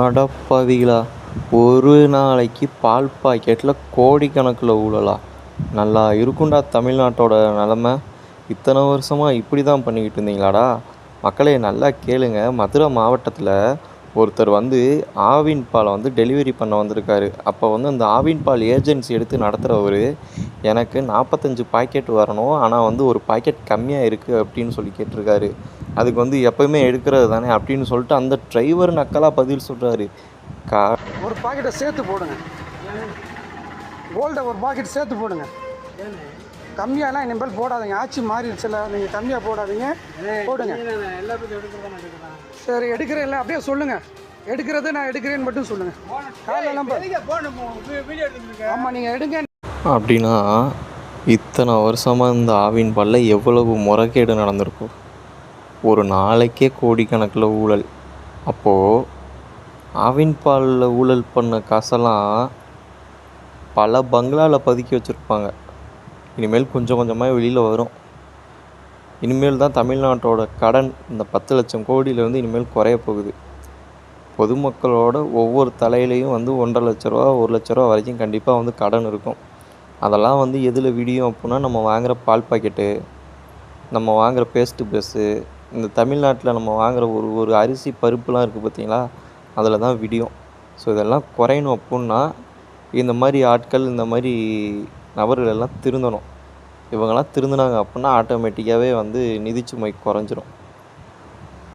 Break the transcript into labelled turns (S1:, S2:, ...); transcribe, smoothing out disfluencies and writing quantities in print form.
S1: அடப்பாவிகளா! ஒரு நாளைக்கு பால் பாக்கெட்டில் கோடிக்கணக்கில் ஊழலா? நல்லா இருக்கும்டா தமிழ்நாட்டோட நிலமை. இத்தனை வருஷமாக இப்படி தான் பண்ணிக்கிட்டு இருந்தீங்களாடா? மக்களே நல்லா கேளுங்க. மதுரை மாவட்டத்தில் ஒருத்தர் வந்து ஆவின் பாலை வந்து டெலிவரி பண்ண வந்திருக்காரு. அப்போ வந்து அந்த ஆவின் பால் ஏஜென்சி எடுத்து நடத்துகிறவர் எனக்கு 45 பாக்கெட் வரணும், ஆனால் வந்து ஒரு பாக்கெட் கம்மியாக இருக்குது அப்படின்னு சொல்லி கேட்டிருக்காரு. அதுக்கு வந்து எப்போயுமே எடுக்கிறது தானே அப்படின்னு சொல்லிட்டு அந்த டிரைவர் நக்கலாக பதில் சொல்கிறாரு.
S2: ஒரு பாக்கெட்டை சேர்த்து போடுங்க. கோல்டை ஒரு பாக்கெட் சேர்த்து போடுங்க. கம்மியாலாம் இனிமேல் போடாதீங்க. ஆட்சி மாறிடுச்சுல, நீங்கள் கம்மியாக போடாதீங்க, போடுங்க. சரி எடுக்கிறேன், இல்லை அப்படியே சொல்லுங்கள். எடுக்கிறது நான் எடுக்கிறேன்னு மட்டும் சொல்லுங்கள். ஆமாம் நீங்கள் எடுங்க.
S1: அப்படின்னா இத்தனை வருஷமாக இந்த ஆவின் பாலில் எவ்வளவு முறைகேடு நடந்திருக்கும். ஒரு நாளைக்கே கோடிக்கணக்கில் ஊழல். அப்போது ஆவின் பாலில் ஊழல் பண்ண காசெல்லாம் பல பங்களாவில் பதுக்கி வச்சுருப்பாங்க. இனிமேல் கொஞ்சம் கொஞ்சமாக வெளியில் வரும். இனிமேல் தான் தமிழ்நாட்டோட கடன் இந்த 10 லட்சம் கோடியிலேருந்து இனிமேல் குறைய போகுது. பொதுமக்களோட ஒவ்வொரு தலையிலையும் வந்து 1,50,000 ரூபா 1,00,000 ரூபா வரைக்கும் கண்டிப்பாக வந்து கடன் இருக்கும். அதெல்லாம் வந்து எதில் விடியும் அப்புடின்னா, நம்ம வாங்குகிற பால் பாக்கெட்டு, நம்ம வாங்குகிற பேஸ்ட்டு ப்ரெஷ்ஷு, இந்த தமிழ்நாட்டில் நம்ம வாங்குகிற ஒரு ஒரு அரிசி பருப்புலாம் இருக்குது பார்த்தீங்களா, அதில் தான் விடியும். ஸோ இதெல்லாம் குறையணும் அப்புடின்னா இந்த மாதிரி ஆட்கள், இந்த மாதிரி நபர்கள் எல்லாம் திருந்தணும். இவங்கெல்லாம் திருந்தினாங்க அப்புடின்னா ஆட்டோமேட்டிக்காகவே வந்து நிதிச்சுமை குறைஞ்சிரும்.